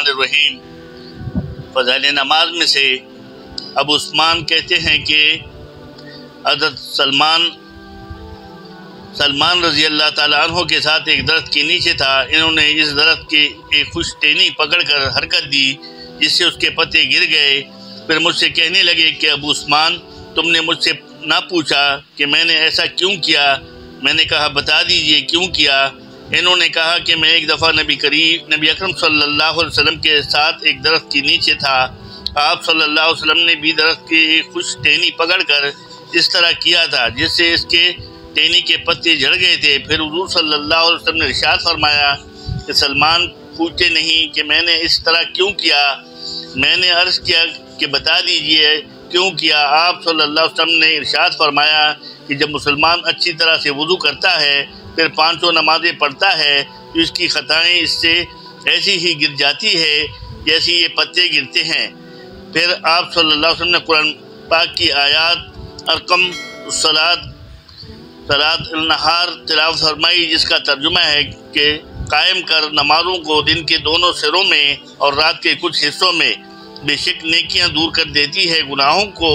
الرحمن الرحیم۔ فضائل نماز میں سے ابو عثمان کہتے ہیں کہ حضرت سلمان رضی اللہ تعالیٰ عنہ کے ساتھ ایک درخت کے نیچے تھا۔ انہوں نے اس درخت کی ایک خوش ٹہنی پکڑ کر حرکت دی جس سے اس کے پتے گر گئے۔ پھر مجھ سے کہنے لگے کہ ابو عثمان، تم نے مجھ سے نہ پوچھا کہ میں نے ایسا کیوں کیا؟ میں نے کہا بتا دیجئے کیوں کیا؟ انہوں نے کہا کہ میں ایک دفعہ نبی اکرم صلی اللہ علیہ وسلم کے ساتھ ایک درخت کے نیچے تھا۔ آپ صلی اللہ علیہ وسلم نے بھی درخت کی ایک خوش ٹہنی پکڑ کر اس طرح کیا تھا جس سے اس کے ٹہنی کے پتے جھڑ گئے تھے۔ پھر حضور صلی اللہ علیہ وسلم نے ارشاد فرمایا کہ سلمان پوچھتے نہیں کہ میں نے اس طرح کیوں کیا؟ میں نے عرض کیا کہ بتا دیجئے کیوں کیا؟ آپ صلی اللہ علیہ وسلم نے ارشاد فرمایا کہ جب مسلمان اچھی طرح سے وضو کرتا ہے پھر 5 نمازیں پڑھتا ہے تو اس کی خطائیں اس سے ایسی ہی گر جاتی ہے جیسی یہ پتے گرتے ہیں۔ پھر آپ صلی اللہ علیہ وسلم نے قرآن پاک کی آیات ارقم صلاۃ النہار تلاوت فرمائی جس کا ترجمہ ہے کہ قائم کر نمازوں کو دن کے دونوں سروں میں اور رات کے کچھ حصوں میں، بے شک نیکیاں دور کر دیتی ہے گناہوں کو،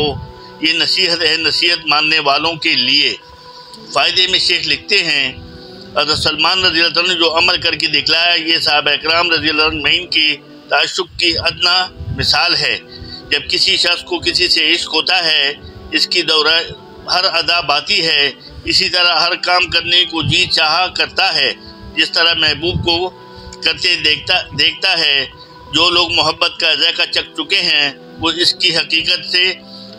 یہ نصیحت ہے نصیحت ماننے والوں کے لیے۔ فائدے میں شیخ لکھتے ہیں حضرت سلمان رضی اللہ عنہ نے جو عمل کر کے دکھلایا یہ صحابہ اکرام رضی اللہ عنہ کی تعشق کی ادنا مثال ہے۔ جب کسی شخص کو کسی سے عشق ہوتا ہے اس کی دورہ ہر ادا باتی ہے، اسی طرح ہر کام کرنے کو جی چاہا کرتا ہے جس طرح محبوب کو کرتے دیکھتا ہے۔ جو لوگ محبت کا ذائقہ چکھ چکے ہیں وہ اس کی حقیقت سے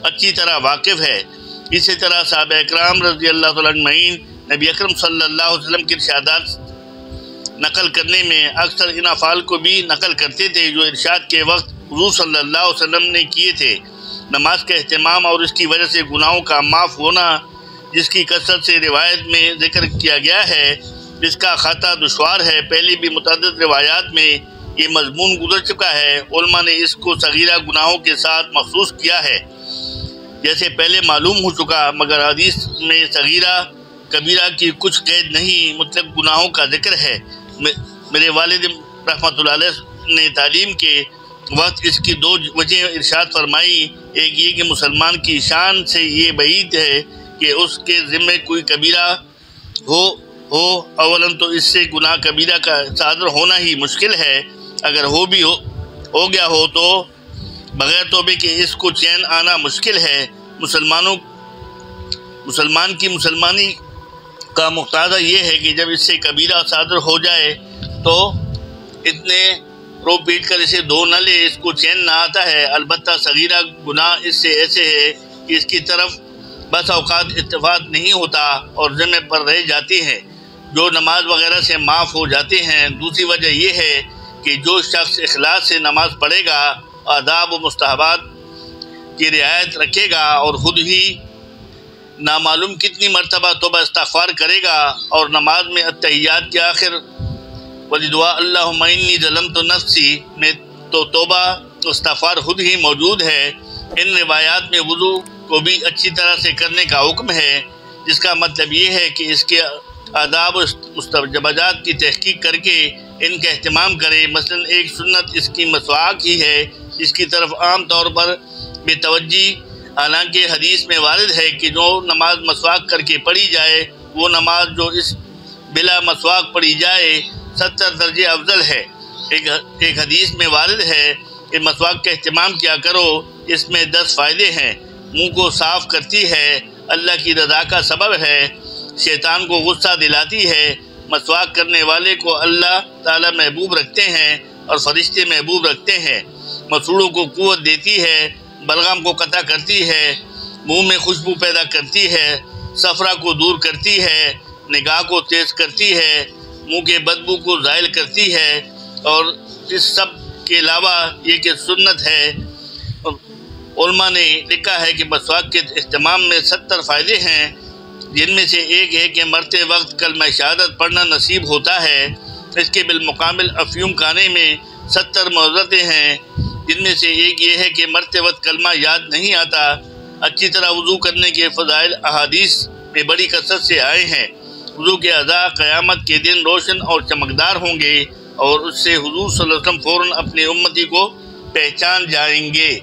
اچھی طرح واقف ہے۔ اسی طرح صحابہ اکرام رضی اللہ تعالیٰ عنہ نبی اکرم صلی اللہ علیہ وسلم کے ارشادات نقل کرنے میں اکثر ان افعال کو بھی نقل کرتے تھے جو ارشاد کے وقت حضور صلی اللہ علیہ وسلم نے کیے تھے۔ نماز کا اہتمام اور اس کی وجہ سے گناہوں کا معاف ہونا جس کی کثرت سے روایت میں ذکر کیا گیا ہے، جس کا احاطہ دشوار ہے۔ پہلے بھی متعدد روایات میں یہ مضمون گزر چکا ہے۔ علماء نے اس کو صغیرہ گناہوں کے ساتھ مخصوص کیا ہے جیسے پہلے معلوم ہو چکا، مگر حدیث میں صغیرہ کبیرہ کی کچھ قید نہیں، مطلق گناہوں کا ذکر ہے۔ میرے والد رحمۃ اللہ علیہ نے تعلیم کے وقت اس کی 2 وجہ ارشاد فرمائی۔ ایک یہ کہ مسلمان کی شان سے یہ بعید ہے کہ اس کے ذمے کوئی کبیرہ ہو اولاً تو اس سے گناہ کبیرہ کا صادر ہونا ہی مشکل ہے، اگر ہو گیا ہو تو بغیر توبے کے اس کو چین آنا مشکل ہے۔ مسلمان کی مسلمانی کا مقتضا یہ ہے کہ جب اس سے کبیرہ صادر ہو جائے تو اتنے رو پیٹ کر اسے دھو نہ لے، اس کو چین نہ آتا ہے۔ البتہ صغیرہ گناہ اس سے ایسے ہے کہ اس کی طرف بس اوقات اتفاق نہیں ہوتا اور ذمہ پر رہ جاتے ہیں جو نماز وغیرہ سے معاف ہو جاتے ہیں۔ دوسری وجہ یہ ہے کہ جو شخص اخلاص سے نماز پڑھے گا، آداب و مستحبات کی رعایت رکھے گا اور خود ہی نامعلوم کتنی مرتبہ توبہ استغفار کرے گا، اور نماز میں التحیات کے آخر وَدُعَا اللہم انی ظلمت نفسی میں تو توبہ استغفار خود ہی موجود ہے۔ ان روایات میں وضو کو بھی اچھی طرح سے کرنے کا حکم ہے، جس کا مطلب یہ ہے کہ اس کے آداب و مستحبات کی تحقیق کر کے ان کا اہتمام کرے۔ مثلا ایک سنت اس کی مسواک ہی ہے جس کی طرف عام طور پر بے توجہ، حالانکہ حدیث میں وارد ہے کہ جو نماز مسواک کر کے پڑھی جائے وہ نماز جو اس بلا مسواک پڑھی جائے 70 درجے افضل ہے۔ ایک حدیث میں وارد ہے کہ مسواک کا اہتمام کیا کرو، اس میں 10 فائدے ہیں۔ منہ کو صاف کرتی ہے، اللہ کی رضا کا سبب ہے، شیطان کو غصہ دلاتی ہے، مسواک کرنے والے کو اللہ تعالیٰ محبوب رکھتے ہیں اور فرشتے محبوب رکھتے ہیں، مسوڑوں کو قوت دیتی ہے، بلغم کو قطع کرتی ہے، منہ میں خوشبو پیدا کرتی ہے، صفرا کو دور کرتی ہے، نگاہ کو تیز کرتی ہے، منہ کے بدبو کو زائل کرتی ہے، اور اس سب کے علاوہ یہ کہ سنت ہے۔ علماء نے لکھا ہے کہ مسواک کے اہتمام میں 70 فائدے ہیں، جن میں سے ایک ہے کہ مرتے وقت کلمہ شہادت پڑھنا نصیب ہوتا ہے۔ اس کے بالمقابل افیون کھانے میں 70 معذرتیں ہیں، جن میں سے ایک یہ ہے کہ مرتے وقت کلمہ یاد نہیں آتا۔ اچھی طرح وضو کرنے کے فضائل احادیث میں بڑی کثرت سے آئے ہیں۔ وضو کے اعضاء قیامت کے دن روشن اور چمکدار ہوں گے۔ اور اس سے حضور صلی اللہ علیہ وسلم فوراً اپنی امتی کو پہچان جائیں گے۔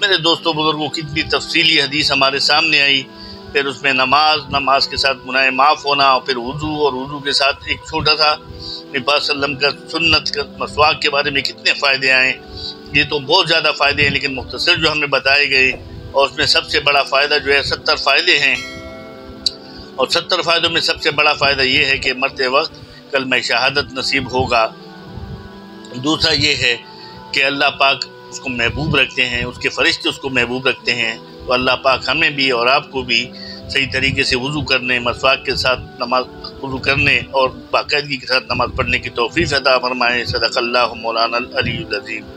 میرے دوستوں بزرگوں، کتنی تفصیلی حدیث ہمارے سامنے آئی۔ پھر اس میں نماز کے ساتھ گناہ معاف ہونا، اور پھر وضو، اور وضو کے ساتھ ایک چھوٹا سا نبی صلی اللہ علیہ وسلم کا سنت کا مسواک کے بارے میں کتنے فائدے آئے۔ یہ تو بہت زیادہ فائدے ہیں، لیکن مختصر جو ہمیں بتائے گئے، اور اس میں سب سے بڑا فائدہ جو ہے 70 فائدے ہیں، اور 70 فائدوں میں سب سے بڑا فائدہ یہ ہے کہ مرتے وقت کلمہ شہادت نصیب ہوگا۔ دوسرا یہ ہے کہ اللہ پاک اس کو محبوب رکھتے ہیں، اس کے فرشتے اس کو محبوب رکھتے ہیں۔ تو اللہ پاک ہمیں بھی اور آپ کو بھی صحیح طریقے سے وضو کرنے، مسواک کے ساتھ نماز وضو کرنے اور باقاعدگی کے ساتھ نماز پڑھنے کی توفیق عطا فرمائے۔ صدق اللہ مولانا العلی العظیم۔